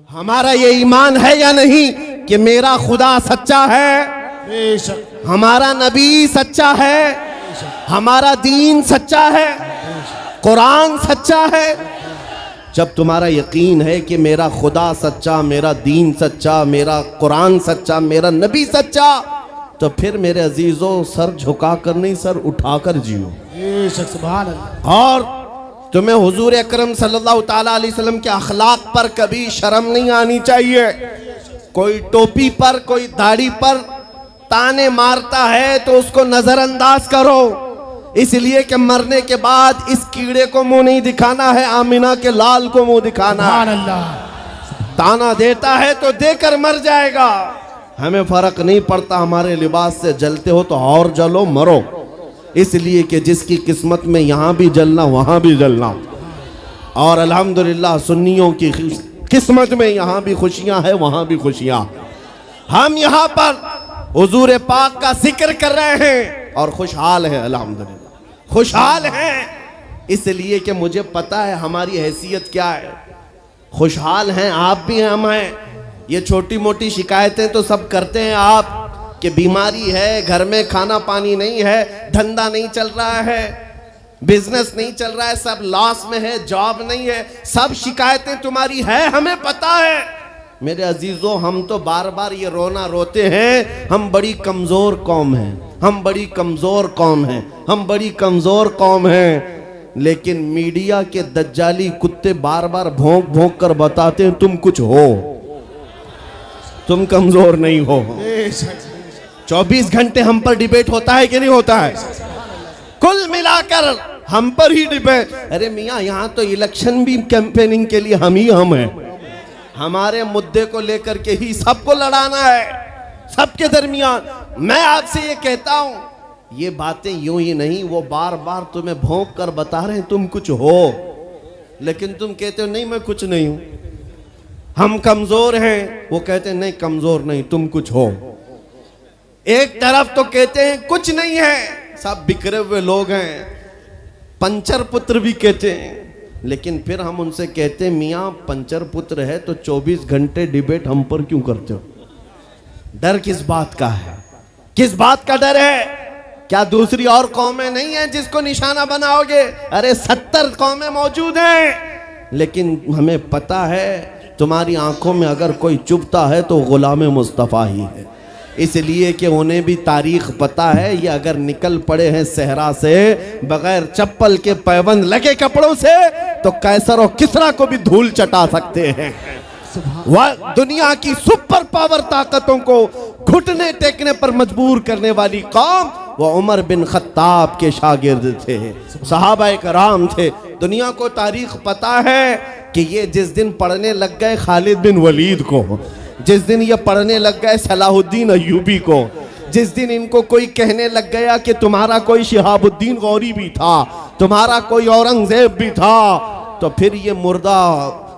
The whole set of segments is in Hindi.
हमारा ये ईमान है या नहीं कि मेरा खुदा सच्चा है, बेशक हमारा नबी सच्चा है, हमारा दीन सच्चा है, कुरान सच्चा है। जब तुम्हारा यकीन है कि मेरा खुदा सच्चा, मेरा दीन सच्चा, मेरा कुरान सच्चा, मेरा नबी सच्चा, तो फिर मेरे अजीजों सर झुकाकर नहीं, सर उठाकर जियो। बेशक सुभान अल्लाह। और तुम्हें हुजूर अकरम सल्लल्लाहु ताला अलैहि वसल्लम के अखलाक पर कभी शर्म नहीं आनी चाहिए। कोई टोपी पर, कोई दाढ़ी पर ताने मारता है तो उसको नजरअंदाज करो, इसलिए कि मरने के बाद इस कीड़े को मुंह नहीं दिखाना है, आमिना के लाल को मुंह दिखाना है। सुभान अल्लाह। ताना देता है तो देकर मर जाएगा। हमें फर्क नहीं पड़ता, हमारे लिबास से जलते हो तो और जलो, मरो, इसलिए कि जिसकी किस्मत में यहाँ भी जलना वहाँ भी जलना। और अल्हम्दुलिल्लाह सुन्नियों की किस्मत में यहाँ भी खुशियाँ हैं, वहाँ भी खुशियाँ। हम यहाँ पर हुजूर पाक का जिक्र कर रहे हैं और खुशहाल हैं, अल्हम्दुलिल्लाह खुशहाल हैं, इसलिए कि मुझे पता है हमारी हैसियत क्या है। खुशहाल हैं, आप भी हैं, हम हैं। ये छोटी मोटी शिकायतें तो सब करते हैं आप, कि बीमारी है, घर में खाना पानी नहीं है, धंधा नहीं चल रहा है, बिजनेस नहीं चल रहा है, सब लॉस में है, जॉब नहीं है, सब शिकायतें तुम्हारी है, हमें पता है। मेरे अजीजों, हम तो बार बार ये रोना रोते हैं, हम बड़ी कमजोर कौम हैं, हम बड़ी कमजोर कौम हैं, हम बड़ी कमजोर कौम हैं। लेकिन मीडिया के दज्जाली कुत्ते बार बार भौंक भौंक कर बताते हैं तुम कुछ हो, तुम कमजोर नहीं हो। 24 घंटे हम पर डिबेट होता है कि नहीं होता है? कुल मिलाकर हम पर ही डिबेट। अरे मियाँ, यहाँ तो इलेक्शन भी कैंपेनिंग के लिए हम ही हम हैं, हमारे मुद्दे को लेकर के ही सबको लड़ाना है, सबके दरमियान। मैं आपसे ये कहता हूँ, ये बातें यूं ही नहीं, वो बार बार तुम्हें भौंक कर बता रहे हैं तुम कुछ हो, लेकिन तुम कहते हो नहीं मैं कुछ नहीं हूं, हम कमजोर हैं। वो कहते हैं नहीं कमजोर नहीं, तुम कुछ हो। एक तरफ तो कहते हैं कुछ नहीं है, सब बिखरे हुए लोग हैं, पंचर पुत्र भी कहते हैं, लेकिन फिर हम उनसे कहते हैं मियाँ पंचर पुत्र है तो 24 घंटे डिबेट हम पर क्यों करते हो? डर किस बात का है? किस बात का डर है? क्या दूसरी और कौमें नहीं है जिसको निशाना बनाओगे? अरे 70 कौमें मौजूद हैं, लेकिन हमें पता है तुम्हारी आंखों में अगर कोई चुभता है तो गुलाम मुस्तफ़ा ही है, इसलिए कि उन्हें भी तारीख पता है। ये अगर निकल पड़े हैं सहरा से बगैर चप्पल के, पैबंद लगे कपड़ों से, तो कैसर और किसरा को भी धूल चटा सकते हैं। वह दुनिया की सुपर पावर ताकतों को घुटने टेकने पर मजबूर करने वाली कौम, वो उमर बिन खत्ताब के शागिर्द थे, सहाबाए कराम थे। दुनिया को तारीख पता है कि ये जिस दिन पढ़ने लग गए खालिद बिन वलीद को, जिस दिन ये पढ़ने लग गए सलाहुद्दीन अय्यूबी को, जिस दिन इनको कोई कहने लग गया कि तुम्हारा कोई शिहाबुद्दीन गौरी भी था, तुम्हारा कोई औरंगजेब भी था, तो फिर ये मुर्दा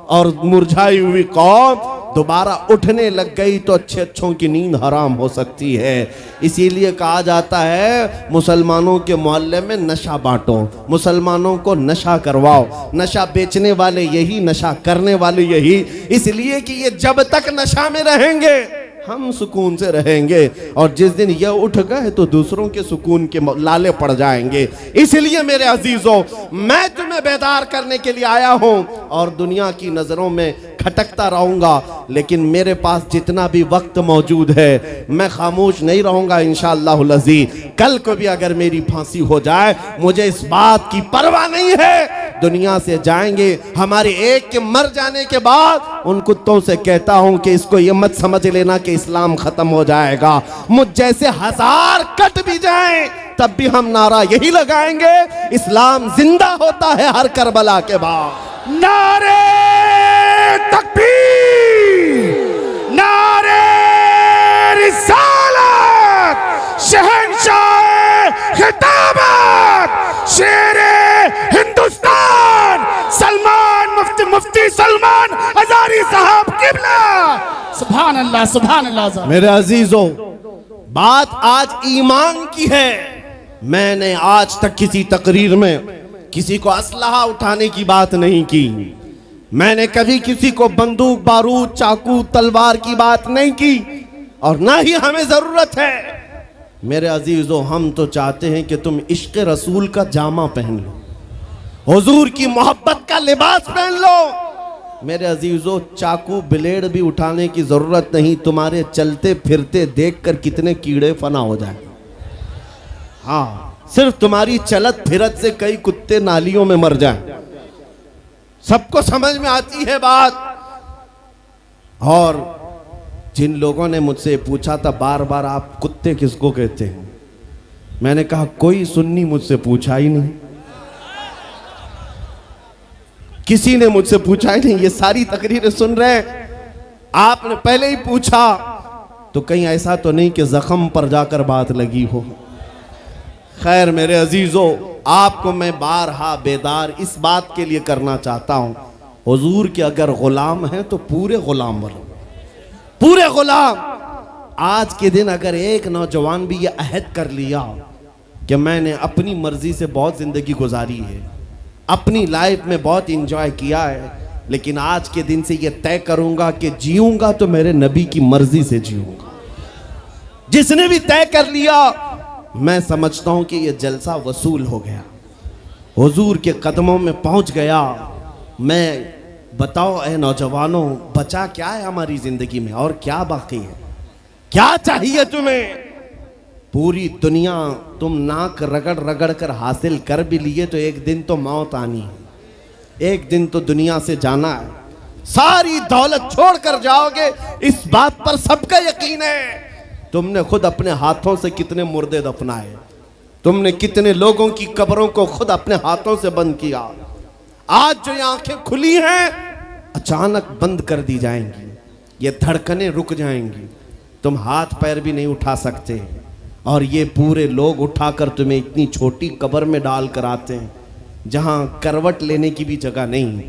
और मुरझाई हुई कौम दोबारा उठने लग गई तो अच्छे अच्छों की नींद हराम हो सकती है। इसीलिए कहा जाता है मुसलमानों के मोहल्ले में नशा बांटो, मुसलमानों को नशा करवाओ, नशा बेचने वाले यही, नशा करने वाले यही, इसलिए कि ये जब तक नशा में रहेंगे हम सुकून से रहेंगे, और जिस दिन ये उठ गए तो दूसरों के सुकून के लाले पड़ जाएंगे। इसलिए मेरे अजीजों, मैं तुम्हें बेदार करने के लिए आया हूं और दुनिया की नजरों में खटकता रहूंगा, लेकिन मेरे पास जितना भी वक्त मौजूद है मैं खामोश नहीं रहूंगा इंशाअल्लाहुल अज़ीज़। कल को भी अगर मेरी फांसी हो जाए मुझे इस बात की परवाह नहीं है, दुनिया से जाएंगे। हमारे एक के मर जाने के बाद उन कुत्तों से कहता हूं कि इसको ये मत समझ लेना कि इस्लाम खत्म हो जाएगा, मुझ जैसे 1000 कट भी जाएं तब भी हम नारा यही लगाएंगे, इस्लाम जिंदा होता है हर करबला के बाद। नारे तकबीर, नारे रिसालत, शहंशाह खिताबत, शेरे हिंदुस्तान सलमान मुफ्ती सलमान हजारी साहब किबला। सुभान अल्लाह, सुभान अल्लाह। मेरे अजीजों, बात आज ईमान की है। मैंने आज तक किसी तकरीर में किसी को असलहा उठाने की बात नहीं की, मैंने कभी किसी को बंदूक, बारूद, चाकू, तलवार की बात नहीं की और ना ही हमें जरूरत है। मेरे अजीजों, हम तो चाहते हैं कि तुम इश्क रसूल का जामा पहन लो, हुजूर की मोहब्बत का लिबास पहन लो। मेरे अजीजों, चाकू ब्लेड भी उठाने की जरूरत नहीं, तुम्हारे चलते फिरते देखकर कितने कीड़े फना हो जाए। हाँ, सिर्फ तुम्हारी चलत फिरत से कई कुत्ते नालियों में मर जाएं। सबको समझ में आती है बात। और जिन लोगों ने मुझसे पूछा था बार बार, आप कुत्ते किसको कहते हैं, मैंने कहा कोई सुन्नी मुझसे पूछा ही नहीं, किसी ने मुझसे पूछा ही नहीं। ये सारी तकरीरें सुन रहे हैं, आपने पहले ही पूछा तो कहीं ऐसा तो नहीं कि जख्म पर जाकर बात लगी हो। खैर मेरे अजीजों, आपको मैं बारहा बेदार इस बात के लिए करना चाहता हूं, हुजूर के अगर गुलाम हैं तो पूरे गुलाम बनो, पूरे गुलाम। आज के दिन अगर एक नौजवान भी ये अहद कर लिया कि मैंने अपनी मर्जी से बहुत जिंदगी गुजारी है, अपनी लाइफ में बहुत इंजॉय किया है, लेकिन आज के दिन से ये तय करूंगा कि जीऊंगा तो मेरे नबी की मर्जी से जीऊंगा, जिसने भी तय कर लिया, मैं समझता हूं कि ये जलसा वसूल हो गया, हुजूर के कदमों में पहुंच गया। मैं बताओ ए नौजवानों, बचा क्या है हमारी जिंदगी में और क्या बाकी है? क्या चाहिए तुम्हें? पूरी दुनिया तुम नाक रगड़ रगड़ कर हासिल कर भी लिए तो एक दिन तो मौत आनी है, एक दिन तो दुनिया से जाना है, सारी दौलत छोड़कर जाओगे, इस बात पर सबका यकीन है। तुमने खुद अपने हाथों से कितने मुर्दे दफनाए, तुमने कितने लोगों की कब्रों को खुद अपने हाथों से बंद किया। आज जो ये आंखें खुली हैं अचानक बंद कर दी जाएंगी, ये धड़कनें रुक जाएंगी, तुम हाथ पैर भी नहीं उठा सकते, और ये पूरे लोग उठाकर तुम्हें इतनी छोटी कब्र में डाल कर आते हैं जहां करवट लेने की भी जगह नहीं,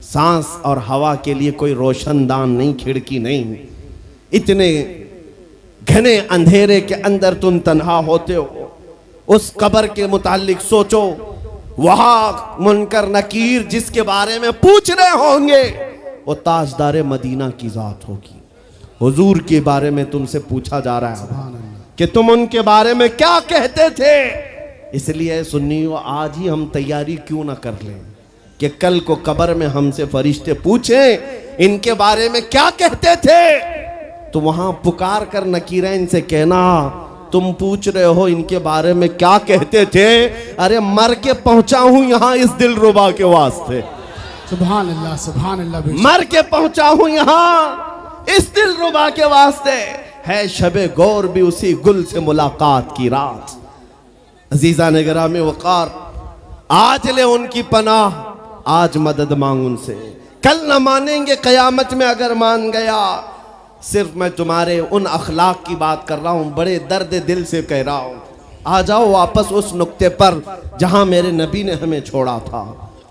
सांस और हवा के लिए कोई रोशनदान नहीं, खिड़की नहीं। इतने घने अंधेरे के अंदर तुम तन्हा होते हो। उस कब्र के मुतालिक सोचो, वहां मुनकर नकीर जिसके बारे में पूछ रहे होंगे वो ताजदार मदीना की जात होगी। हुजूर के बारे में तुमसे पूछा जा रहा है कि तुम उनके बारे में क्या कहते थे। इसलिए सुन्नियों, आज ही हम तैयारी क्यों ना कर लें कि कल को कब्र में हमसे फरिश्ते पूछें इनके बारे में क्या कहते थे, तो वहां पुकार कर नकीरा इनसे कहना, तुम पूछ रहे हो इनके बारे में क्या कहते थे, अरे मर के पहुंचा हूं यहां इस दिलरुबा के वास्ते। सुभान अल्लाह, सुभान अल्लाह। मर के पहुंचा हूं यहां इस दिलरुबा के वास्ते। है शबे गौर भी उसी गुल से मुलाकात की रात। अजीजा ने गिरामी वकार, आज ले उनकी पनाह, आज मदद मांग उनसे, कल न मानेंगे कयामत में अगर मान गया। सिर्फ मैं तुम्हारे उन अखलाक की बात कर रहा हूं, बड़े दर्द दिल से कह रहा हूं। आ जाओ वापस उस नुक्ते पर जहां मेरे नबी ने हमें छोड़ा था,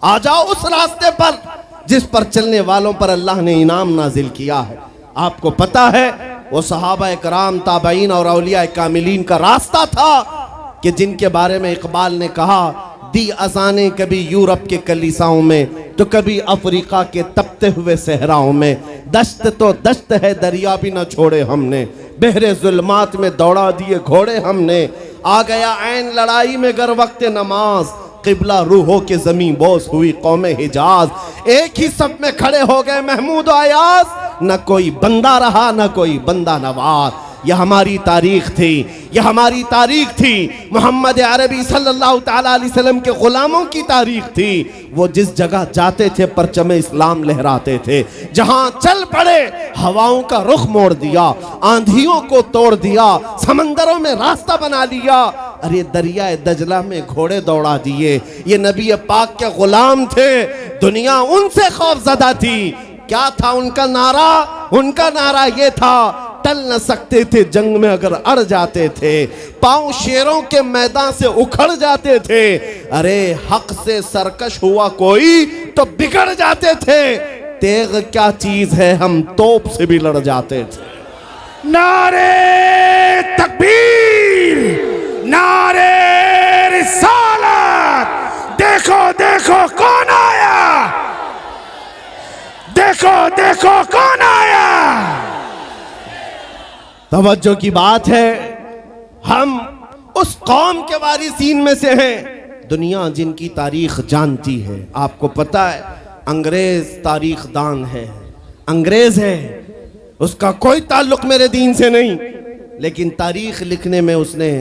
आ जाओ उस रास्ते पर जिस पर चलने वालों पर अल्लाह ने इनाम नाजिल किया है। आपको पता है वो सहाबा कराम, ताबईन और औलिया कामिलीन का रास्ता था कि जिनके बारे में इकबाल ने कहा, दी अजाने कभी यूरोप के कलीसाओं में तो कभी अफ्रीका के तपते हुए सहराओं में। दश्त तो दश्त है दरिया भी न छोड़े हमने, बहरे जुल्मात में दौड़ा दिए घोड़े हमने। आ गया ऐन लड़ाई में गर वक्त नमाज, किबला रूहों के जमीन बोस हुई कौमे हिजाज। एक ही सब में खड़े हो गए महमूद अयाज, न कोई बंदा रहा न कोई बंदा नवाज। यह हमारी तारीख थी, यह हमारी तारीख थी। मोहम्मद अरबी सल्लल्लाहु ताला अलैहि वसल्लम के गुलामों की तारीख थी। वो जिस जगह जाते थे परचम इस्लाम लहराते थे, जहां चल पड़े हवाओं का रुख मोड़ दिया, आंधियों को तोड़ दिया, समंदरों में रास्ता बना लिया। अरे दरिया दजला में घोड़े दौड़ा दिए। ये नबी पाक के गुलाम थे, दुनिया उनसे खौफजदा थी। क्या था उनका नारा? उनका नारा ये था, टल न सकते थे जंग में अगर अड़ जाते थे, पांव शेरों के मैदान से उखड़ जाते थे। अरे हक से सरकश हुआ कोई तो बिगड़ जाते थे। तेग क्या चीज है, हम तोप से भी लड़ जाते थे। नारे तकबीर, नारे रिसालत, देखो देखो कौन आया। देखो देखो कौन आया। तवज्जो की बात है, हम उस कौम के वारिसीन में से हैं, दुनिया जिनकी तारीख जानती है। आपको पता है अंग्रेज तारीख दान है, अंग्रेज है, उसका कोई ताल्लुक मेरे दीन से नहीं, लेकिन तारीख लिखने में उसने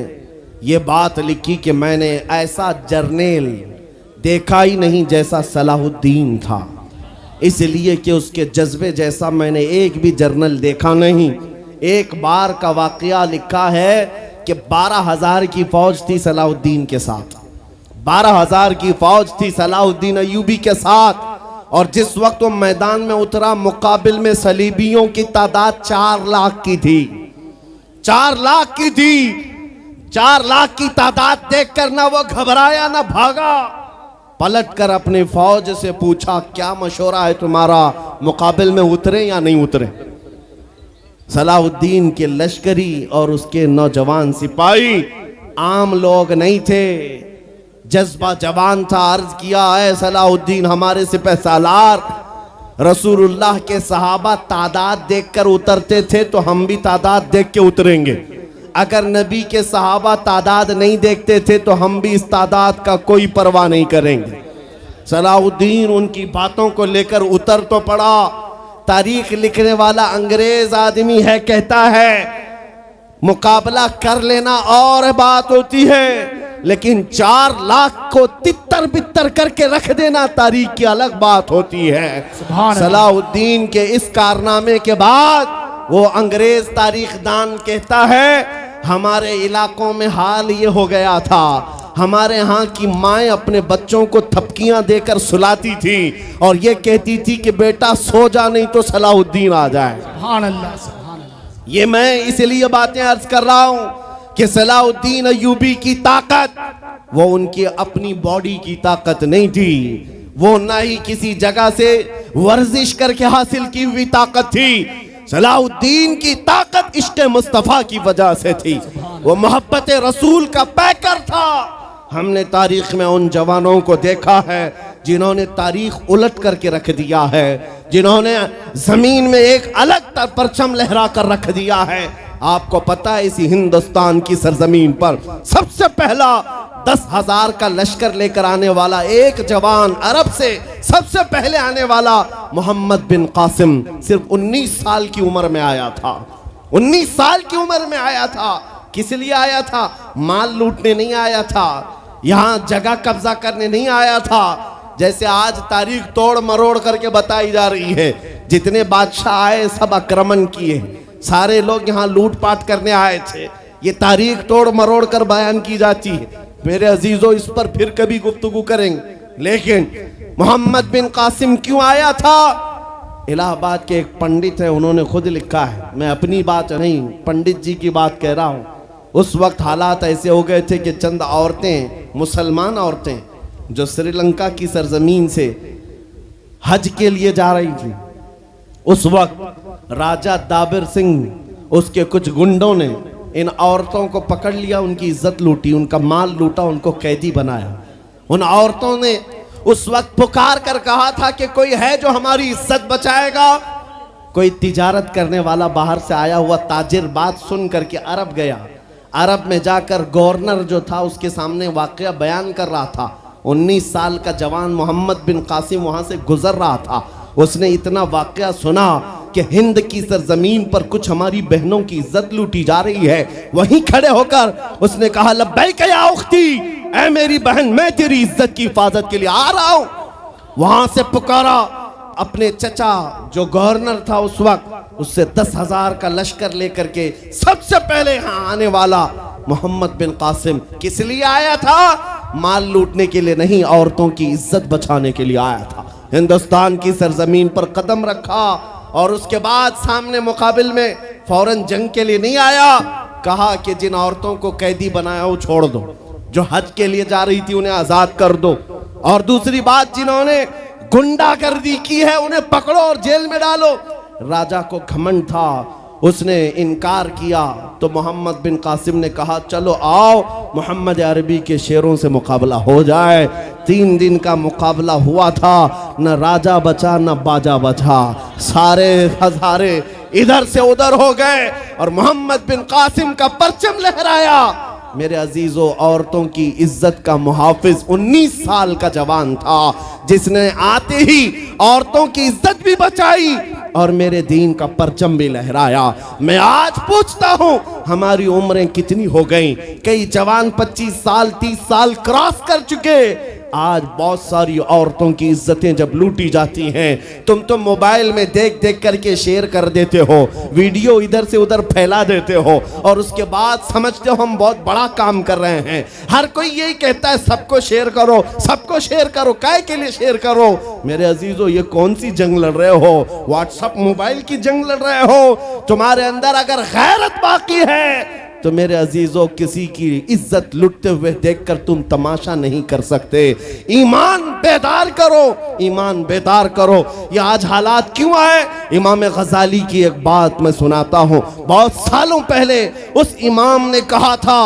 ये बात लिखी कि मैंने ऐसा जर्नेल देखा ही नहीं जैसा सलाहुद्दीन था, इसलिए कि उसके जज्बे जैसा मैंने एक भी जर्नल देखा नहीं। एक बार का वाकया लिखा है कि 12,000 की फौज थी सलाहुद्दीन के साथ, 12,000 की फौज थी सलाहुद्दीन अय्यूबी के साथ, और जिस वक्त वो मैदान में उतरा मुकाबिल में सलीबियों की तादाद 4 लाख की थी, 4 लाख की थी। 4 लाख की तादाद देखकर ना वो घबराया ना भागा, पलट कर अपनी फौज से पूछा क्या मशवरा है तुम्हारा, मुकाबिल में उतरे या नहीं उतरे। सलाहुद्दीन के लश्करी और उसके नौजवान सिपाही आम लोग नहीं थे, जज्बा जवान था। अर्ज किया है सलाहुद्दीन हमारे सिपह सालार, रसूलुल्लाह के सहाबा तादाद देखकर उतरते थे तो हम भी तादाद देख के उतरेंगे, अगर नबी के सहाबा तादाद नहीं देखते थे तो हम भी इस तादाद का कोई परवाह नहीं करेंगे। सलाहुद्दीन उनकी बातों को लेकर उतर तो पड़ा। तारीख लिखने वाला अंग्रेज आदमी है, कहता है मुकाबला कर लेना और बात होती है, लेकिन 4 लाख को तितर बितर करके रख देना तारीख की अलग बात होती है। सलाहुद्दीन के इस कारनामे के बाद वो अंग्रेज तारीखदान कहता है हमारे इलाकों में हाल ये हो गया था, हमारे यहाँ की माएँ अपने बच्चों को थपकियां देकर सुलाती थी और ये कहती थी कि बेटा सो जा नहीं तो सलाहुद्दीन आ जाए। सुभान अल्लाह, सुभान अल्लाह। ये मैं इसलिए बातें अर्ज कर रहा हूँ कि सलाहुद्दीन अय्यूबी की ताकत वो उनकी अपनी बॉडी की ताकत नहीं थी, वो ना ही किसी जगह से वर्जिश करके हासिल की हुई ताकत थी। सलाहुद्दीन की ताकत इश्क़ मुस्तफ़ा की वजह से थी, वो मोहब्बत रसूल का पैकर था। हमने तारीख में उन जवानों को देखा है जिन्होंने तारीख उलट करके रख दिया है, जिन्होंने जमीन में एक अलग परचम लहरा कर रख दिया है। आपको पता है इसी हिंदुस्तान की सरजमीन पर सबसे पहला 10,000 का लश्कर लेकर आने वाला एक जवान, अरब से सबसे पहले आने वाला मोहम्मद बिन कासिम सिर्फ 19 साल की उम्र में आया था। 19 साल की उम्र में आया था। किस लिए आया था? माल लूटने नहीं आया था, यहाँ जगह कब्जा करने नहीं आया था। जैसे आज तारीख तोड़ मरोड़ करके बताई जा रही है, जितने बादशाह आए सब आक्रमण किए, सारे लोग यहाँ लूटपाट करने आए थे, ये तारीख तोड़ मरोड़ कर बयान की जाती है। मेरे अजीजों इस पर फिर कभी गुफ्तगू करेंगे, लेकिन मोहम्मद बिन कासिम क्यों आया था? इलाहाबाद के एक पंडित है, उन्होंने खुद लिखा है, मैं अपनी बात नहीं पंडित जी की बात कह रहा हूँ। उस वक्त हालात ऐसे हो गए थे कि चंद औरतें, मुसलमान औरतें जो श्रीलंका की सरजमीन से हज के लिए जा रही थी, उस वक्त राजा दाबिर सिंह उसके कुछ गुंडों ने इन औरतों को पकड़ लिया, उनकी इज्जत लूटी, उनका माल लूटा, उनको कैदी बनाया। उन औरतों ने उस वक्त पुकार कर कहा था कि कोई है जो हमारी इज्जत बचाएगा। कोई तिजारत करने वाला बाहर से आया हुआ ताजिर बात सुन करके अरब गया, अरब में जाकर गवर्नर जो था उसके सामने वाकया बयान कर रहा था। 19 साल का जवान मोहम्मद बिन कासिम वहां से गुजर रहा था, उसने इतना वाकया सुना कि हिंद की सरजमीन पर कुछ हमारी बहनों की इज्जत लूटी जा रही है। वहीं खड़े होकर उसने कहा लब्बैक या उख्ती, ऐ मेरी बहन मैं तेरी इज्जत की हिफाजत के लिए आ रहा हूं। वहां से पुकारा अपने चचा जो गवर्नर था उस वक्त, उससे 10,000 का लश्कर लेकर के सबसे पहले यहाँ आने वाला मोहम्मद बिन कासिम किस लिए आया था? माल लूटने के लिए नहीं, औरतों की इज्जत बचाने के लिए आया था। हिंदुस्तान की सरजमीन पर कदम रखा और उसके बाद सामने मुकाबिल में फौरन जंग के लिए नहीं आया। कहा कि जिन औरतों को कैदी बनाया वो छोड़ दो, जो हज के लिए जा रही थी उन्हें आजाद कर दो, और दूसरी बात जिन्होंने गुंडागर्दी की है उन्हें पकड़ो और जेल में डालो। राजा को घमंड था, उसने इनकार किया तो मोहम्मद बिन कासिम ने कहा चलो आओ मोहम्मद अरबी के शेरों से मुकाबला हो जाए। 3 दिन का मुकाबला हुआ था, न राजा बचा न बाजा बचा, सारे हजारे इधर से उधर हो गए और मोहम्मद बिन कासिम का परचम लहराया। मेरे अजीजों, औरतों की इज्जत का मुहाफिज 19 साल का जवान था जिसने आते ही औरतों की इज्जत भी बचाई और मेरे दीन का परचम भी लहराया। मैं आज पूछता हूं हमारी उम्रें कितनी हो गई? कई जवान 25 साल 30 साल क्रॉस कर चुके। आज बहुत सारी औरतों की इज्जतें जब लूटी जाती हैं, तुम तो मोबाइल में देख देख करके शेयर कर देते हो, वीडियो इधर से उधर फैला देते हो और उसके बाद समझते हो हम बहुत बड़ा काम कर रहे हैं। हर कोई यही कहता है सबको शेयर करो, सबको शेयर करो। काय के लिए शेयर करो? मेरे अजीजों, ये कौन सी जंग लड़ रहे हो? व्हाट्सएप मोबाइल की जंग लड़ रहे हो? तुम्हारे अंदर अगर गैरत बाकी है तो मेरे अजीजों, किसी की इज्जत लुटते हुए देखकर तुम तमाशा नहीं कर सकते। ईमान बेदार करो, ईमान बेदार करो। ये आज हालात क्यों आए? इमाम गजाली की एक बात मैं सुनाता हूं। बहुत सालों पहले उस इमाम ने कहा था,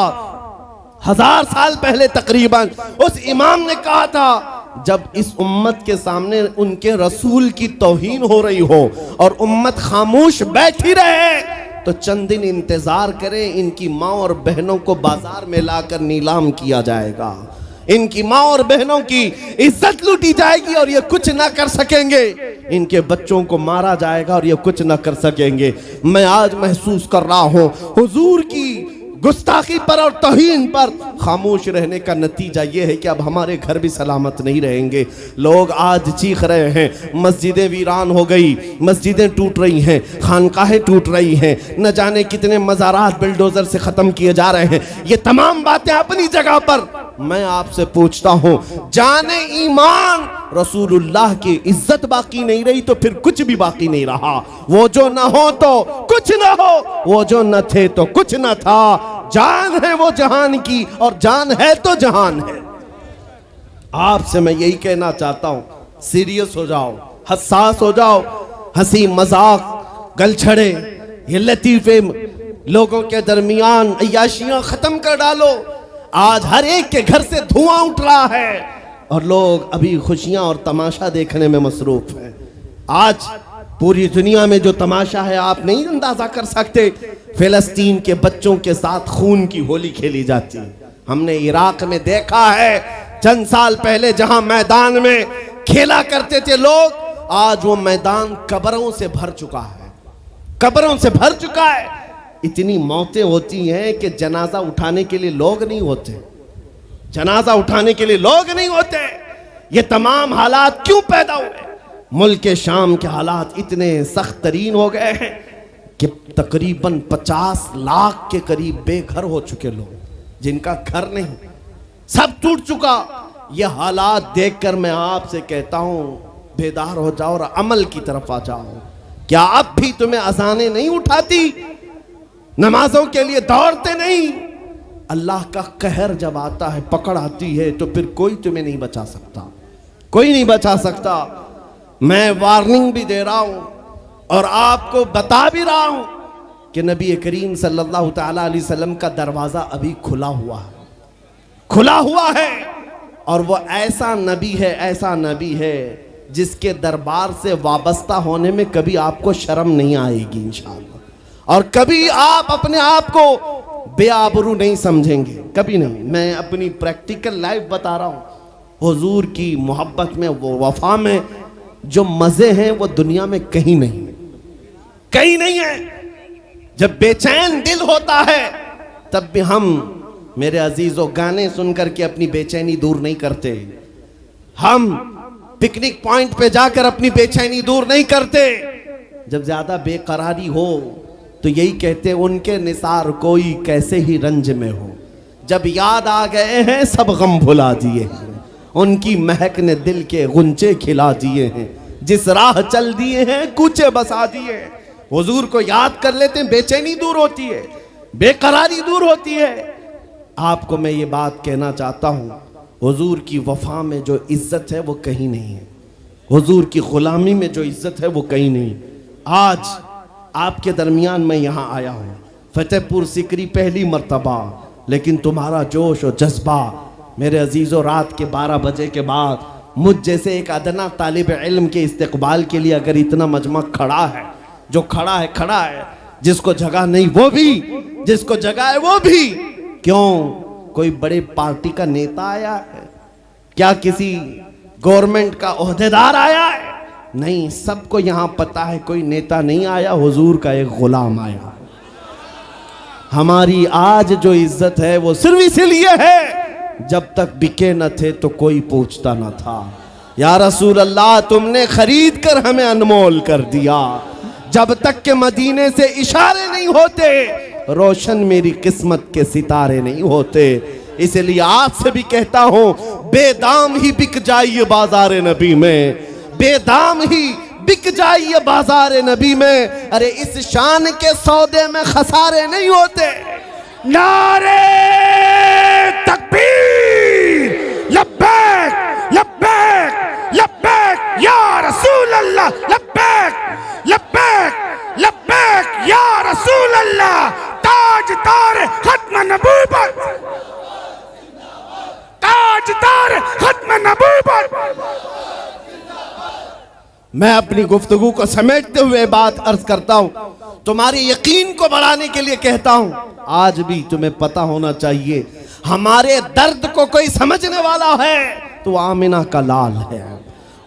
1000 साल पहले तकरीबन, उस इमाम ने कहा था जब इस उम्मत के सामने उनके रसूल की तौहीन हो रही हो और उम्मत खामोश बैठी रहे तो चंद दिन इंतजार करें, इनकी माँ और बहनों को बाजार में लाकर नीलाम किया जाएगा, इनकी माँ और बहनों की इज्जत लूटी जाएगी और ये कुछ ना कर सकेंगे, इनके बच्चों को मारा जाएगा और ये कुछ ना कर सकेंगे। मैं आज महसूस कर रहा हूँ हुजूर की गुस्ताखी पर और तौहीन पर खामोश रहने का नतीजा ये है कि अब हमारे घर भी सलामत नहीं रहेंगे। लोग आज चीख रहे हैं, मस्जिदें वीरान हो गई, मस्जिदें टूट रही हैं, खानकाहें टूट रही हैं, न जाने कितने मज़ारात बिल्डोजर से ख़त्म किए जा रहे हैं। ये तमाम बातें अपनी जगह पर। मैं आपसे पूछता हूँ, जाने ईमान रसूलुल्लाह की इज्जत बाकी नहीं रही तो फिर कुछ भी बाकी नहीं रहा। वो जो न हो तो कुछ न हो, वो जो न थे तो कुछ न था। जान है वो जहान की और जान है तो जहान है। आपसे मैं यही कहना चाहता हूं, सीरियस हो जाओ, हसास हो जाओ। हंसी मजाक गलछड़े ये लतीफे लोगों के दरमियान अय्याशियां खत्म कर डालो। आज हर एक के घर से धुआं उठ रहा है और लोग अभी खुशियां और तमाशा देखने में मसरूफ हैं। आज पूरी दुनिया में जो तमाशा है आप नहीं अंदाजा कर सकते। फिलिस्तीन के बच्चों के साथ खून की होली खेली जाती है। हमने इराक में देखा है चंद साल पहले जहां मैदान में खेला करते थे लोग, आज वो मैदान कब्रों से भर चुका है, कब्रों से भर चुका है। इतनी मौतें होती हैं कि जनाजा उठाने के लिए लोग नहीं होते, जनाजा उठाने के लिए लोग नहीं होते। ये तमाम हालात क्यों पैदा हुए? मुल्क शाम के हालात इतने सख्त तरीन हो गए हैं कि तकरीबन 50 लाख के करीब बेघर हो चुके लोग, जिनका घर नहीं, सब टूट चुका। ये हालात देखकर मैं आपसे कहता हूं, बेदार हो जाओ और अमल की तरफ आ जाओ। क्या अब भी तुम्हें अजानें नहीं उठाती? नमाजों के लिए दौड़ते नहीं? अल्लाह का कहर जब आता है, पकड़ आती है, तो फिर कोई तुम्हें नहीं बचा सकता, कोई नहीं बचा सकता। मैं वार्निंग भी दे रहा हूं और आपको बता भी रहा हूं कि नबी करीम सल्लल्लाहु ताला अलैहि वसल्लम का दरवाजा अभी खुला हुआ है, खुला हुआ है। और वो ऐसा नबी है, ऐसा नबी है जिसके दरबार से वाबस्ता होने में कभी आपको शर्म नहीं आएगी इंशाअल्लाह, और कभी आप अपने आप को बेआबरू नहीं समझेंगे, कभी नहीं। मैं अपनी प्रैक्टिकल लाइफ बता रहा हूं। हुजूर की मोहब्बत में, वो वफा में जो मजे हैं वो दुनिया में कहीं नहीं, कहीं नहीं है। जब बेचैन दिल होता है तब भी हम, मेरे अजीजों, गाने सुनकर के अपनी बेचैनी दूर नहीं करते। हम पिकनिक पॉइंट पे जाकर अपनी बेचैनी दूर नहीं करते। जब ज्यादा बेकरारी हो तो यही कहते, उनके निसार कोई कैसे ही रंज में हो, जब याद आ गए हैं सब गम भुला दिए हैं, उनकी महक ने दिल के गुंचे खिला दिए हैं, जिस राह चल दिए हैं कूचे बसा दिए हैं। हुजूर को याद कर लेते हैं, बेचैनी दूर होती है, बेकरारी दूर होती है। आपको मैं ये बात कहना चाहता हूँ, हुजूर की वफा में जो इज्जत है वो कहीं नहीं है, हुजूर की गुलामी में जो इज्जत है वो कहीं नहीं। आज आपके दरमियान मैं यहाँ आया हूँ, फतेहपुर सिकरी पहली मर्तबा, लेकिन तुम्हारा जोश और जज्बा मेरे अजीज़ों, रात के 12 बजे के बाद मुझ जैसे एक अदना तालिब इल्म के इस्तकबाल के लिए अगर इतना मजमा खड़ा है, जो खड़ा है, जिसको जगह नहीं वो भी, जिसको जगह है वो भी, क्यों कोई बड़े पार्टी का नेता आया है क्या, किसी गवर्नमेंट का ओहदेदार आया है? नहीं, सबको यहां पता है कोई नेता नहीं आया, हुजूर का एक गुलाम आया। हमारी आज जो इज्जत है वो सिर्फ इसीलिए है, जब तक बिके न थे तो कोई पूछता न था। या रसूल अल्लाह, तुमने खरीद कर हमें अनमोल कर दिया। जब तक के मदीने से इशारे नहीं होते, रोशन मेरी किस्मत के सितारे नहीं होते। इसलिए आज से भी कहता हूं, बेदाम ही बिक जाइए बाजार नबी में, बेदाम ही बिक जाइए बाजार नबी में। अरे इस शान के सौदे में खसारे नहीं होते। नारे तकबीर, लब्बैक लब्बैक लब्बैक या रसूल अल्लाह, लब्बैक लब्बैक लब्बैक या रसूल अल्लाह। ताजदार खत्म नबूवत, ताजदार खत्म नबूवत। मैं अपनी गुफ्तगू को समेटते हुए बात अर्ज करता हूं, तुम्हारे यकीन को बढ़ाने के लिए कहता हूं, आज भी तुम्हें पता होना चाहिए, हमारे दर्द को कोई समझने वाला है तो आमिना का लाल है,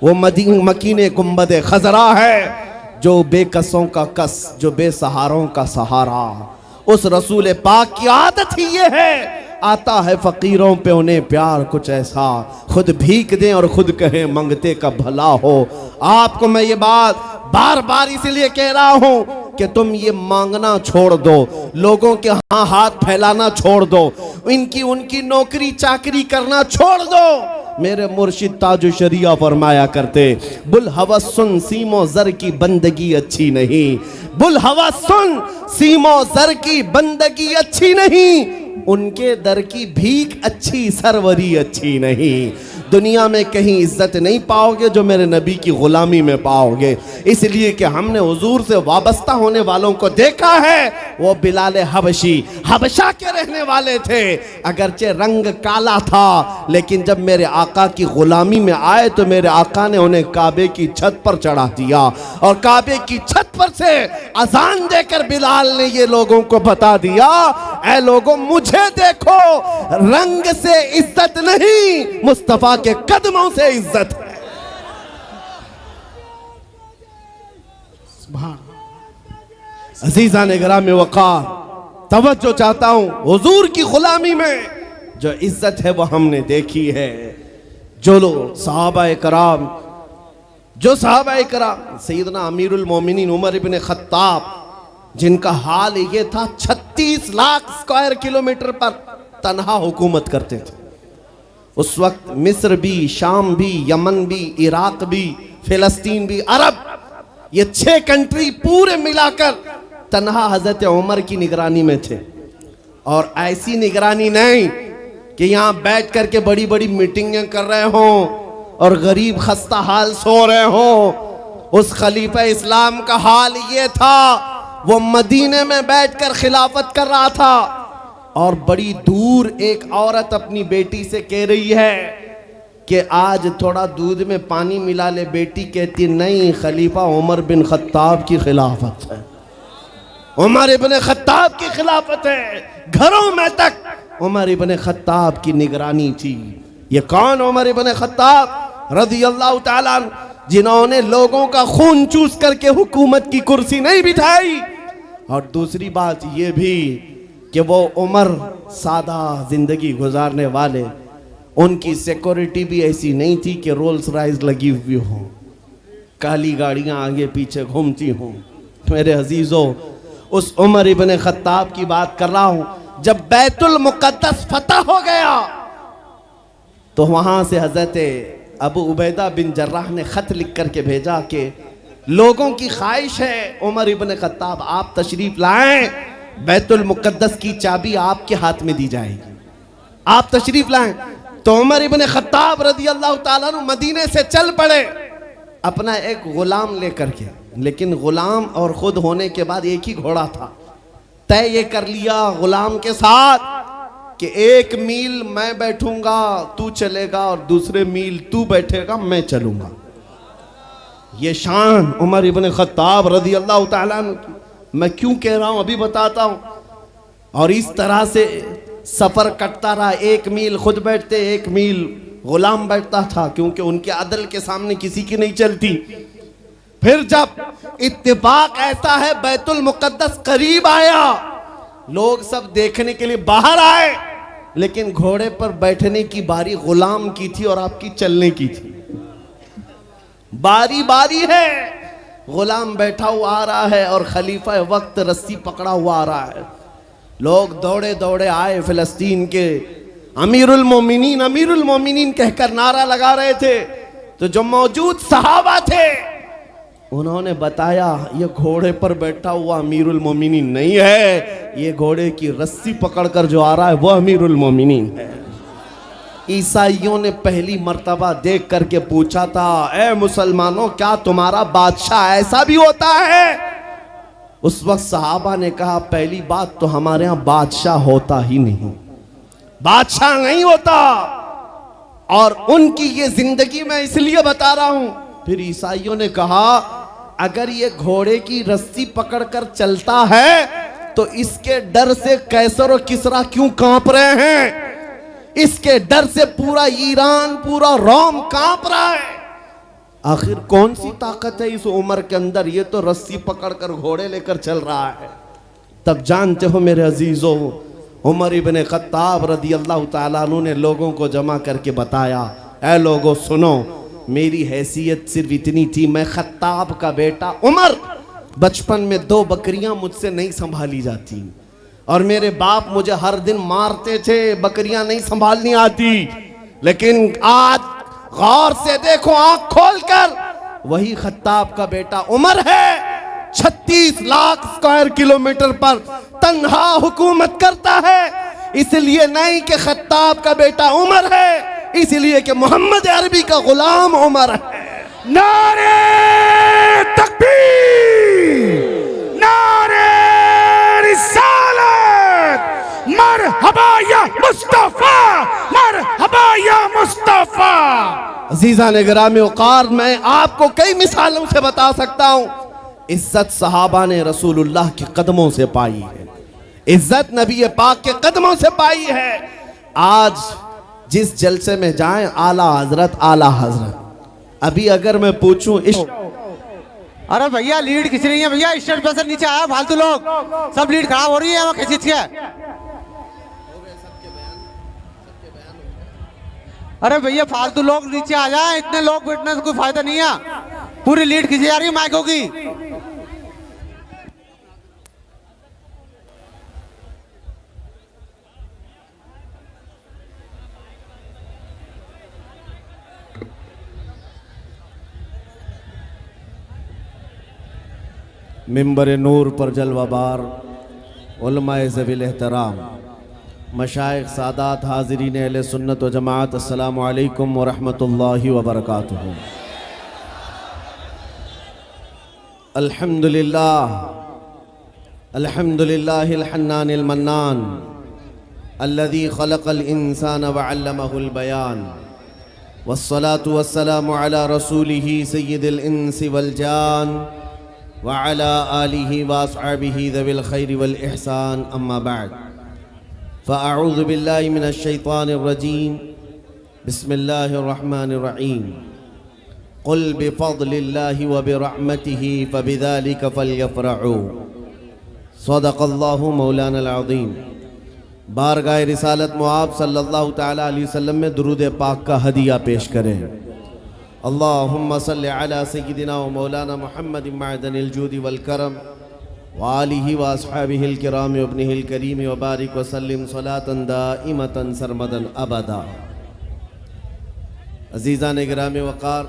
वो मकीने गुंबद खजरा है, जो बेकसों का कस, जो बेसहारों का सहारा। उस रसूल पाक की आदत ही ये है, आता है फकीरों पे उन्हें प्यार कुछ ऐसा, खुद भीख दें और खुद कहें मंगते का भला हो। आपको मैं ये बात बार बार इसलिए कह रहा हूं कि तुम ये मांगना छोड़ दो, लोगों के हाँ हाथ फैलाना छोड़ दो, उनकी नौकरी चाकरी करना छोड़ दो। मेरे मुर्शिद ताजु शरिया फरमाया करते, बुल हवस सुन सीमो जर की बंदगी अच्छी नहीं, बुल हवस सुन सीमो जर की बंदगी अच्छी नहीं, उनके दर की भीख अच्छी, सरवरी अच्छी नहीं। दुनिया में कहीं इज्जत नहीं पाओगे जो मेरे नबी की गुलामी में पाओगे। इसलिए कि हमने हुजूर से वाबस्ता होने वालों को देखा है, वो बिलाल हबशी हबशा के रहने वाले थे, अगरचे रंग काला था, लेकिन जब मेरे आका की गुलामी में आए तो मेरे आका ने उन्हें काबे की छत पर चढ़ा दिया, और काबे की छत पर से अजान देकर बिलाल ने ये लोगों को बता दिया, ऐ लोगों मुझे देखो, रंग से इज्जत नहीं, मुस्तफा के कदमों से इज्जत है। अजीजा ने ग्राम वक़ार, तवज्जो चाहता हूं, हुजूर की गुलामी में जो इज्जत है वो हमने देखी है। जो लोग सहाबाए कराम, सैयदना अमीरुल मोमिनीन उमर इब्न खत्ताब, जिनका हाल ये था 36 लाख स्क्वायर किलोमीटर पर तन्हा हुकूमत करते थे। उस वक्त मिस्र भी, शाम भी, यमन भी, इराक भी, फिलिस्तीन भी, अरब, ये 6 कंट्री पूरे मिलाकर तन्हा हजरत उमर की निगरानी में थे। और ऐसी निगरानी नहीं कि यहां बैठ करके बड़ी बड़ी मीटिंगें कर रहे हो और गरीब खस्ता हाल सो रहे हो। उस खलीफा इस्लाम का हाल ये था, वो मदीने में बैठकर खिलाफत कर रहा था, और बड़ी दूर एक औरत अपनी बेटी से कह रही है कि आज थोड़ा दूध में पानी मिला ले। बेटी कहती नहीं, खलीफा उमर बिन खत्ताब की खिलाफत है, उमर इब्न खत्ताब की खिलाफत है। घरों में तक उमर इब्न खत्ताब की निगरानी थी। ये कौन? उमर इब्न खत्ताब रज़ियल्लाहु ताला, जिन्होंने लोगों का खून चूस करके हुकूमत की कुर्सी नहीं बिठाई। और दूसरी बात ये भी कि वो उमर सादा जिंदगी गुजारने वाले, उनकी सिक्योरिटी भी ऐसी नहीं थी कि रोल्स रॉयस लगी हुई हो, काली गाड़ियां आगे पीछे घूमती हों। मेरे अजीजों, उस उमर इब्न खत्ताब की बात कर रहा हूं। जब बैतुल मुक़द्दस फतह हो गया तो वहां से हजरत अबू उबैदा बिन जर्राह ने खत लिख करके भेजा कि लोगों की ख्वाहिश है उमर इब्न खत्ताब आप तशरीफ लाएं, बैतुल मुक़द्दस की चाबी आपके हाथ में दी जाएगी, आप तशरीफ लाएं। तो उमर इब्न खत्ताब रज़ियल्लाहु ताला अन्हु मदीने से चल पड़े अपना एक गुलाम लेकर के। लेकिन गुलाम और खुद होने के बाद एक ही घोड़ा था। तय ये कर लिया गुलाम के साथ कि 1 मील मैं बैठूंगा तू चलेगा और दूसरे मील तू बैठेगा मैं चलूंगा। ये शान उमर इब्न खत्ताब रज़ी अल्लाह ताला अन्हु की। मैं क्यों कह रहा हूं अभी बताता हूं। और इस तरह से सफर कटता रहा। 1 मील खुद बैठते, 1 मील गुलाम बैठता था, क्योंकि उनके अदल के सामने किसी की नहीं चलती। फिर जब इत्तेफाक ऐसा है बैतुल मुक़द्दस करीब आया, लोग सब देखने के लिए बाहर आए, लेकिन घोड़े पर बैठने की बारी गुलाम की थी और आपकी चलने की थी। बारी बारी है, गुलाम बैठा हुआ आ रहा है और खलीफा वक्त रस्सी पकड़ा हुआ आ रहा है। लोग दौड़े दौड़े आए, फिलिस्तीन के अमीरुल मोमिनीन कहकर नारा लगा रहे थे। तो जो मौजूद सहाबा थे उन्होंने बताया ये घोड़े पर बैठा हुआ अमीरुल मोमिनीन नहीं है, ये घोड़े की रस्सी पकड़कर जो आ रहा है वो अमीरुल मोमिनीन है। ईसाइयों ने पहली मर्तबा देख करके पूछा था, ए मुसलमानों क्या तुम्हारा बादशाह ऐसा भी होता है? उस वक्त सहाबा ने कहा पहली बात तो हमारे यहाँ बादशाह होता ही नहीं, बादशाह नहीं होता। और उनकी ये जिंदगी मैं इसलिए बता रहा हूं। फिर ईसाइयों ने कहा अगर ये घोड़े की रस्सी पकड़कर चलता है तो इसके डर से कैसर और किसरा क्यों कांप रहे हैं? इसके डर से पूरा ईरान, पूरा रोम कांप रहा है। आखिर कौन सी ताकत है इस उम्र के अंदर? ये तो रस्सी पकड़कर घोड़े लेकर चल रहा है। तब जानते हो मेरे अजीजों, उमर इब्न खत्ताब रज़ी अल्लाह ताला अन्हु ने लोगों को जमा करके बताया, ऐ लोगों सुनो, मेरी हैसियत सिर्फ इतनी थी, मैं खत्ताब का बेटा उमर, बचपन में 2 बकरियां मुझसे नहीं संभाली जाती और मेरे बाप मुझे हर दिन मारते थे, बकरियां नहीं संभालनी आती। लेकिन आज गौर से देखो, आंख खोलकर, वही खत्ताब का बेटा उमर है। 36 लाख स्क्वायर किलोमीटर पर तन्हा हुकूमत करता है। इसलिए नहीं कि खत्ताब का बेटा उमर है, इसलिए कि मोहम्मद अरबी का गुलाम उमर है। नारे तकबीर, नारे रिसालत, मरहबा या मुस्तफा, मरहबा या मुस्तफा। अजीज़ान गिरामी वक़ार, मैं आपको कई मिसालों से बता सकता हूँ। इज्जत सहाबा ने रसूलुल्लाह के कदमों से पाई है, इज्जत नबी पाक के कदमों से पाई है। आज जिस जलसे में जाएं, आला हजरत। अभी अगर मैं पूछूं अरे भैया लीड खींच रही है भैया, स्टेज पे से नीचे आया, फालतू लोग सब लीड खराब हो रही है, वहाँ खींच के। अरे भैया फालतू लोग नीचे आ जाए, इतने लोग बैठने से कोई फायदा नहीं है। पूरी लीड खींची जा रही है माइकों की। मिंबर नूर पर जलवाबार उलमाए ज़वील एहतराम, मशाइख, सादात, हाज़रीन अहले सुन्नत व जमात, अस्सलामु अलैकुम व रहमतुल्लाहि व बरकातुहू। अल्हम्दुलिल्लाहिल हन्नानिल मन्नान अल्लज़ी खलक़ल इंसान व अल्लमहुल बयान, वस्सलातु वस्सलामु अला रसूलिही सय्यिदिल इंसी वल जान व अला आलिही व अस्हाबिही ज़विल खैरि वल इहसान, अम्मा बअद। फ़अऊज़ु बिल्लाहि मिनश शैतानिर रजीम, बिस्मिल्लाहिर रहमानिर रहीम। क़ुल बिफ़ज़लिल्लाहि व बिरहमतिही फ़बिज़ालिका फ़लयफ़रहू, सदक़ल्लाहु मौलानल अज़ीम। बारगाह रिसालत मुआब सल्लल्लाहु तआला अलैहि वसल्लम में दुरूद पाक का हदिया पेश करें। अल्लाहुम्मा सल्लि अला सय्यिदिना व मौलाना मुहम्मद मअदनिल जूदि वल करम व आलिहि व अस्हाबिहिल किराम व इब्निहिल करीम व बारिक व सल्लिम सलातन दाइमतन सरमदन अबदा। अज़ीज़ान गिरामी वक़ार,